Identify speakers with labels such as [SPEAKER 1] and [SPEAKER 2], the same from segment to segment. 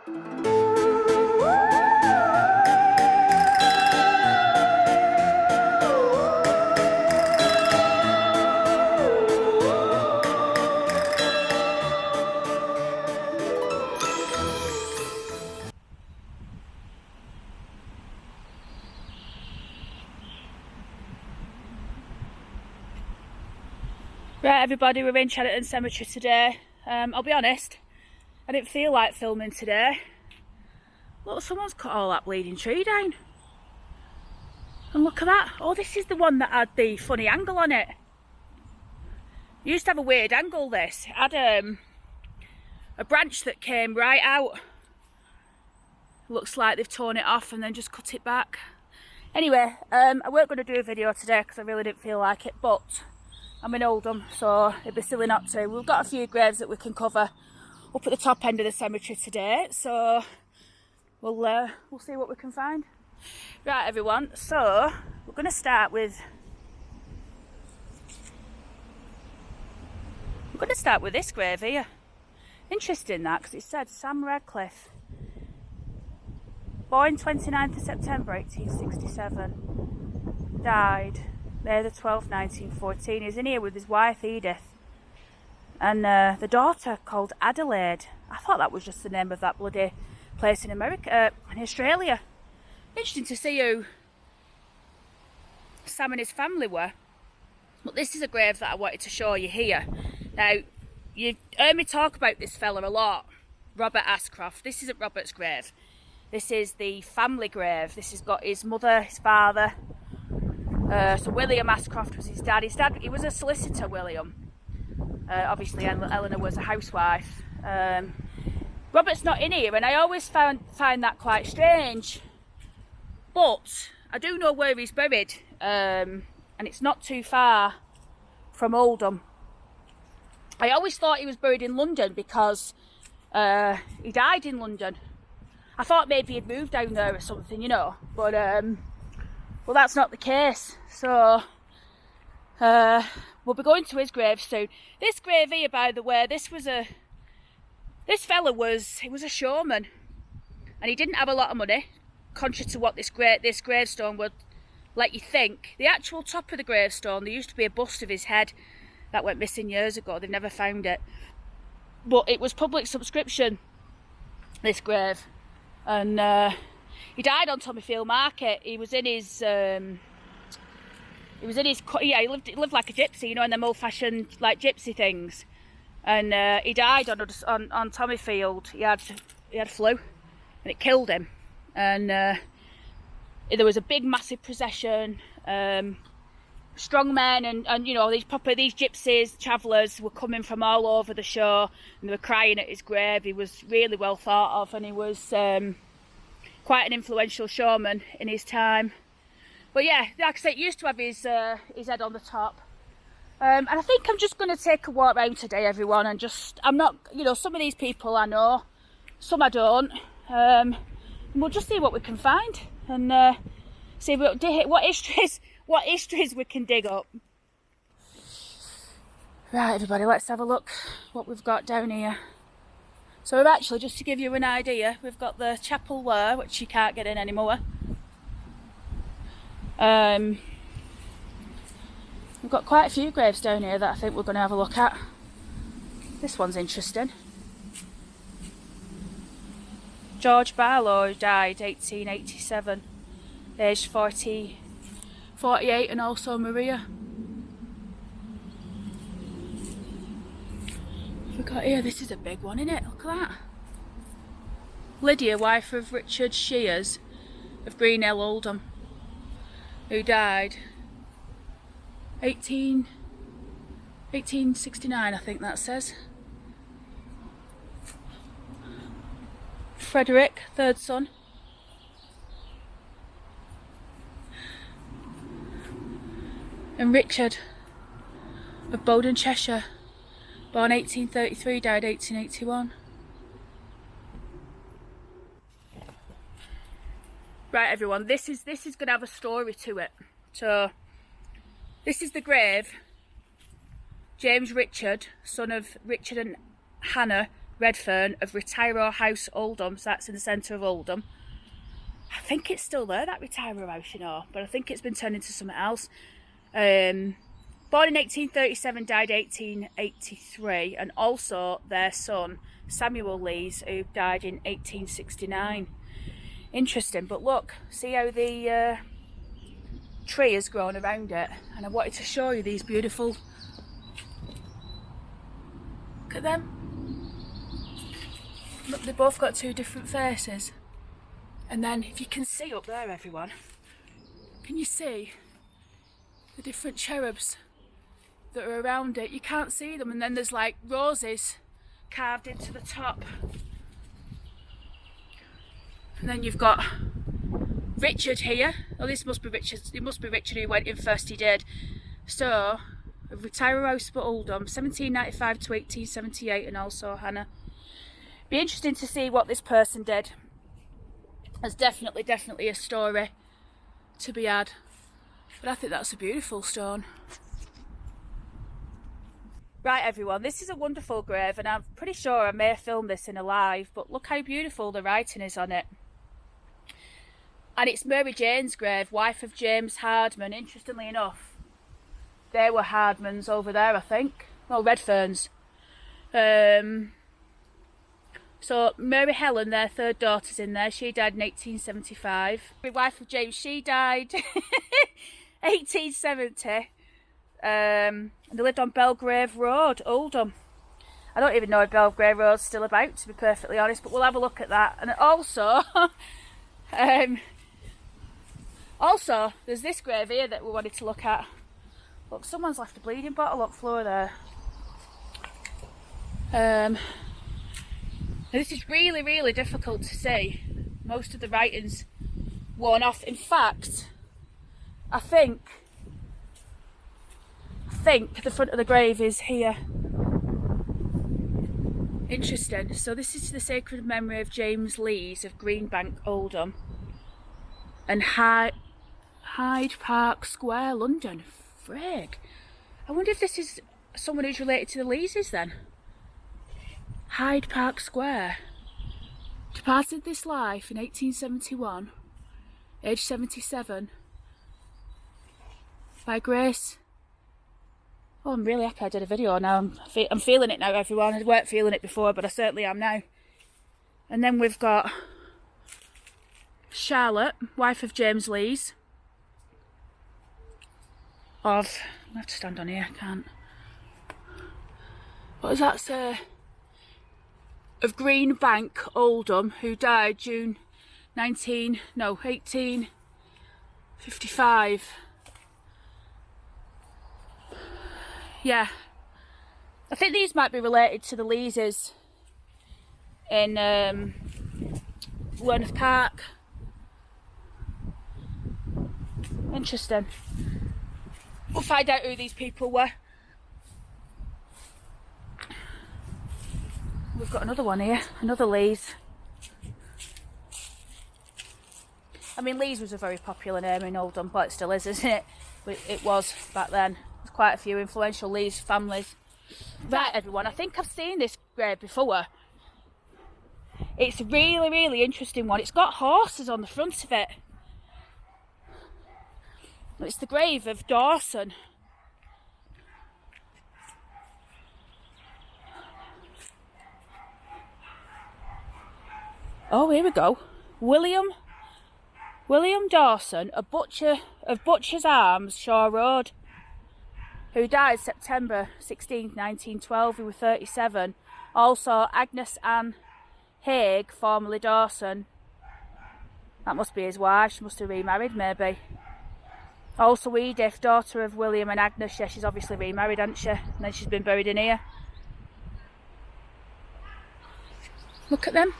[SPEAKER 1] Right everybody, we're in Chadderton Cemetery today. I'll be honest, I didn't feel like filming today. Look, someone's cut all that bleeding tree down. And look at that. Oh, this is the one that had the funny angle on it. It used to have a weird angle, this. It had a branch that came right out. Looks like they've torn it off and then just cut it back. Anyway, I weren't going to do a video today because I really didn't feel like it, but I'm in Oldham, so it'd be silly not to. We've got a few graves that we can cover up at the top end of the cemetery today, so we'll see what we can find. Right everyone, so we're going to start with this grave here. Interesting that, because it said Sam Radcliffe, born 29th of September 1867, died May the 12th, 1914. He's in here with his wife Edith and the daughter called Adelaide. I thought that was just the name of that bloody place in America, in Australia. Interesting to see who Sam and his family were. But this is a grave that I wanted to show you here. Now, you've heard me talk about this fella a lot, Robert Ashcroft. This isn't Robert's grave. This is the family grave. This has got his mother, his father. So William Ashcroft was his dad. His dad, he was a solicitor, William. Obviously Eleanor was a housewife. Robert's not in here, and I always find that quite strange. But I do know where he's buried, and it's not too far from Oldham. I always thought he was buried in London because he died in London. I thought maybe he'd moved down there or something, you know, but well, that's not the case. So we'll be going to his grave soon. This grave here, by the way, this fella was a showman, and he didn't have a lot of money, contrary to what this gravestone would let you think. The actual top of the gravestone, there used to be a bust of his head that went missing years ago. They've never found it, but it was public subscription, this grave. And he died on Tommyfield Market. He was in his yeah, he lived like a gypsy, you know, in them old-fashioned like gypsy things. And he died on Tommyfield. He had flu, and it killed him. And there was a big, massive procession. Strong men and you know, these gypsies, travellers were coming from all over the show, and they were crying at his grave. He was really well thought of, and he was quite an influential showman in his time. But yeah, like I said, it used to have his head on the top. And I think I'm just going to take a walk around today, everyone, and I'm not, you know, some of these people I know, some I don't. And we'll just see what we can find, and see what histories we can dig up. Right everybody, let's have a look what we've got down here. So we've actually, just to give you an idea, we've got the chapel there, which you can't get in anymore. We've got quite a few graves down here that I think we're going to have a look at. This one's interesting. George Barlow died 1887, aged 48, and also Maria. We've got here, this is a big one, isn't it? Look at that. Lydia, wife of Richard Shears of Greenhill, Oldham, who died 1869, I think that says. Frederick, third son. And Richard of Bowden, Cheshire, born 1833, died 1881. Right everyone, this is going to have a story to it. So this is the grave James Richard, son of Richard and Hannah red fern of Retiro House, Oldham. So that's in the centre of Oldham. I think it's still there, that Retiro House, you know, but I think it's been turned into something else. Born in 1837, died 1883, and also their son, Samuel Lees, who died in 1869. Interesting, but look, see how the tree has grown around it, and I wanted to show you these beautiful, look at them, look, they've both got two different faces. And then if you can see up there, everyone, can you see the different cherubs that are around it? You can't see them, and then there's like roses carved into the top. And then you've got Richard here. Oh, this must be Richard. It must be Richard who went in first. He did. So, Retiro House for Oldham, 1795 to 1878, and also Hannah. Be interesting to see what this person did. There's definitely a story to be had. But I think that's a beautiful stone. Right, everyone, this is a wonderful grave, and I'm pretty sure I may have filmed this in a live, but look how beautiful the writing is on it. And it's Mary Jane's grave, wife of James Hardman. Interestingly enough, they were Hardmans over there, I think. Oh, Redferns. So Mary Helen, their third daughter's in there. She died in 1875. The wife of James, she died 1870. And they lived on Belgrave Road, Oldham. I don't even know if Belgrave Road's still about, to be perfectly honest, but we'll have a look at that. And also, also there's this grave here that we wanted to look at. Look, someone's left a bleeding bottle on the floor there. This is really difficult to see. Most of the writing's worn off. In fact, I think the front of the grave is here. Interesting. So this is the sacred memory of James Lees of Greenbank, Oldham, and Hyde Park Square, London. Frig. I wonder if this is someone who's related to the Leeses then. Hyde Park Square. Departed this life in 1871, aged 77, by grace. Oh, I'm really happy I did a video now. I'm feeling it now, everyone. I weren't feeling it before, but I certainly am now. And then we've got Charlotte, wife of James Lees. I have to stand on here, I can't. What does that say? Of Greenbank, Oldham, who died June 1855. Yeah, I think these might be related to the Leeses in Wearmouth Park. Interesting. We'll find out who these people were. We've got another one here, another Lees. I mean, Lees was a very popular name in Oldham, but it still is, isn't it? But it was back then. There's quite a few influential Lees families. Right, everyone, I think I've seen this grave before. It's a really interesting one. It's got horses on the front of it. It's the grave of Dawson. Oh, here we go. William Dawson, a butcher of Butcher's Arms, Shaw Road, who died September 16th, 1912. He was 37. Also, Agnes Ann Haig, formerly Dawson. That must be his wife. She must have remarried, maybe. Also, Edith, daughter of William and Agnes. Yeah, she's obviously remarried, hasn't she? And then she's been buried in here. Look at them.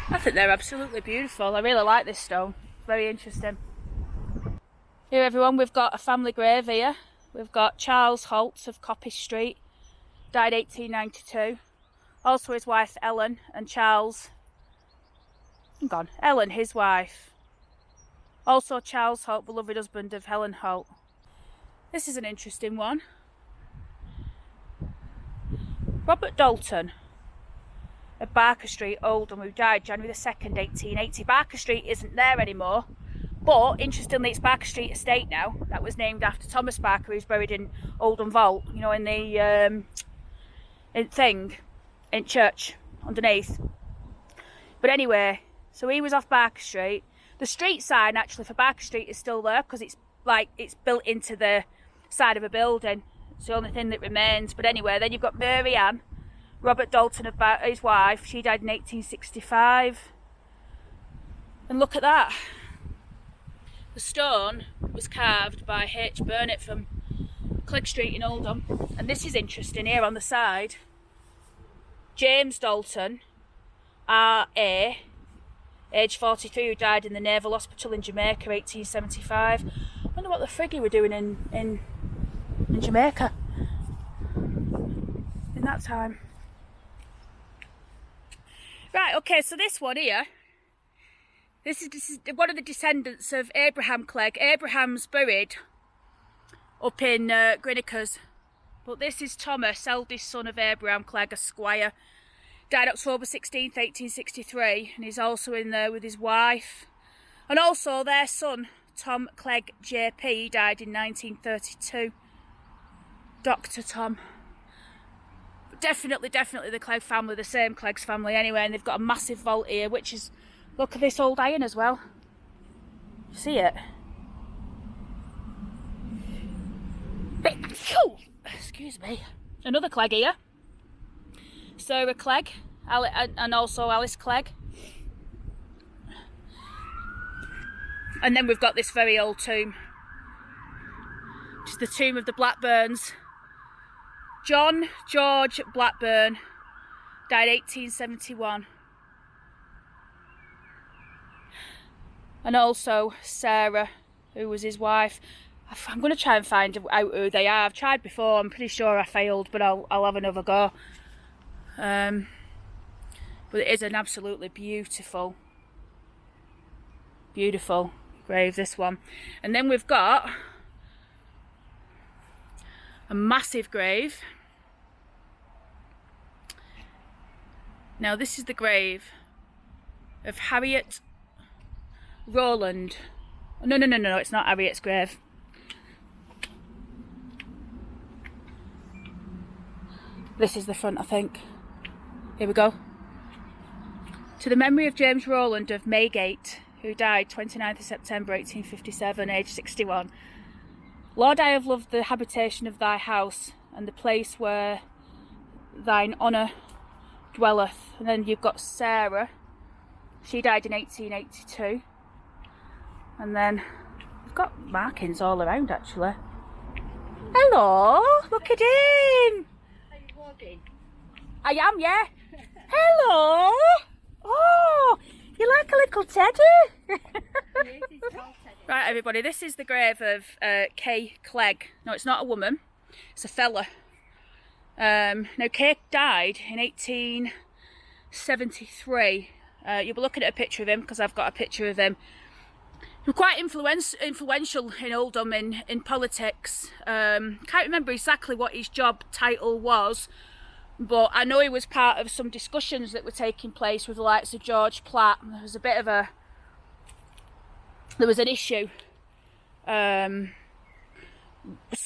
[SPEAKER 1] I think they're absolutely beautiful. I really like this stone. Very interesting. Here, everyone, we've got a family grave here. We've got Charles Holtz of Coppice Street, died 1892. Also his wife Ellen and Charles. Ellen, his wife. Also Charles Holt, beloved husband of Helen Holt. This is an interesting one. Robert Dalton of Barker Street, Oldham, who died January the 2nd, 1880. Barker Street isn't there anymore, but interestingly it's Barker Street Estate now. That was named after Thomas Barker, who's buried in Oldham Vault, you know, in the in church underneath. But anyway, so he was off Barker Street. The street sign actually for Barker Street is still there because it's built into the side of a building. It's the only thing that remains. But anyway, then you've got Mary Ann, Robert Dalton, his wife. She died in 1865. And look at that. The stone was carved by H. Burnett from Clegg Street in Oldham. And this is interesting here on the side. James Dalton, R.A., age 43, who died in the Naval Hospital in Jamaica, 1875. I wonder what the frig he were doing in Jamaica in that time. Right, okay, so this one here, this is one of the descendants of Abraham Clegg. Abraham's buried up in Grinnikers, but this is Thomas, eldest son of Abraham Clegg, Esquire. Died October 16th, 1863, and he's also in there with his wife. And also their son, Tom Clegg JP, died in 1932. Dr. Tom. Definitely the Clegg family, the same Clegg's family anyway, and they've got a massive vault here, which is, look at this old iron as well. See it? Excuse me. Another Clegg here. Sarah Clegg, and also Alice Clegg. And then we've got this very old tomb, which is the tomb of the Blackburns. John George Blackburn died 1871. And also Sarah, who was his wife. I'm going to try and find out who they are. I've tried before, I'm pretty sure I failed, but I'll have another go. But it is an absolutely beautiful grave, this one. And then we've got a massive grave. Now this is the grave of Harriet Rowland. No, it's not Harriet's grave. This is the front, I think. Here we go. To the memory of James Rowland of Maygate, who died 29th of September 1857, aged 61. Lord, I have loved the habitation of thy house, and the place where thine honour dwelleth. And then you've got Sarah. She died in 1882. And then we've got markings all around, actually. Hello, look at him.
[SPEAKER 2] Are you walking?
[SPEAKER 1] I am, yeah. Hello. Oh, you like a little teddy? Right, everybody, this is the grave of Kay Clegg. No, it's not a woman, it's a fella. Now, Kay died in 1873. You'll be looking at a picture of him because I've got a picture of him. He was quite influential in Oldham in politics. Can't remember exactly what his job title was, but I know he was part of some discussions that were taking place with the likes of George Platt. There was a bit of a... There was an issue. Something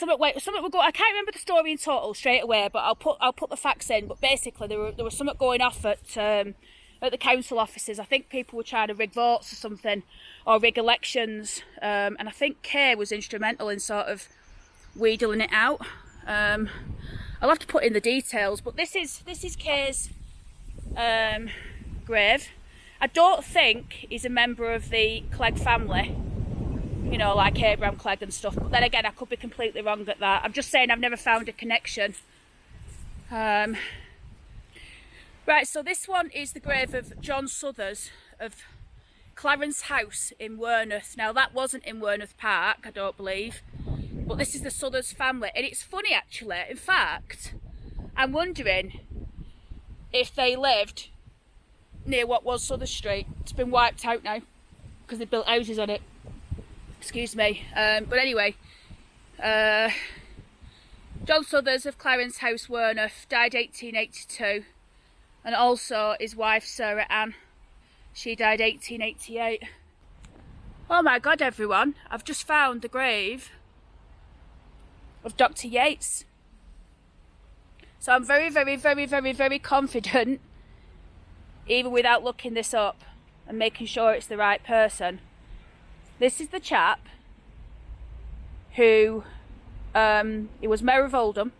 [SPEAKER 1] would go... I can't remember the story in total straight away, but I'll put the facts in. But basically, there was something going off at the council offices. I think people were trying to rig votes or something, or rig elections. And I think Kay was instrumental in sort of wheedling it out. I'll have to put in the details, but this is Kay's grave. I don't think he's a member of the Clegg family, you know, like Abraham Clegg and stuff, but then again, I could be completely wrong at that. I'm just saying I've never found a connection. Right, so this one is the grave of John Southers of Clarence House in Werneth. Now, that wasn't in Werneth Park, I don't believe. But this is the Southers family, and it's funny actually. In fact, I'm wondering if they lived near what was Southers Street. It's been wiped out now because they built houses on it. Excuse me. But anyway, John Southers of Clarence House, Werneth, died 1882, and also his wife Sarah Ann, she died 1888. Oh my God, everyone, I've just found the grave of Dr. Yates. So I'm very, very, very, very, very confident, even without looking this up and making sure it's the right person. This is the chap who, he was Mayor of Oldham.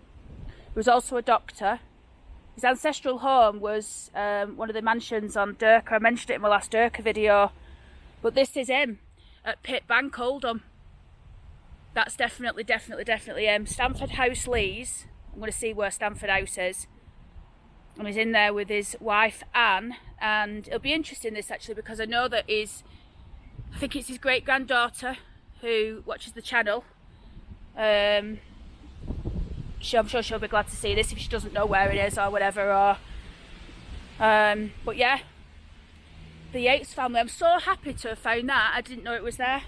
[SPEAKER 1] He was also a doctor. His ancestral home was one of the mansions on Durka. I mentioned it in my last Durka video. But this is him at Pit Bank, Oldham. That's definitely him. Stamford House, Lees. I'm going to see where Stamford House is. And he's in there with his wife, Anne. And it'll be interesting, this, actually, because I know that I think it's his great-granddaughter who watches the channel. I'm sure she'll be glad to see this if she doesn't know where it is or whatever. But yeah, the Yates family. I'm so happy to have found that. I didn't know it was there.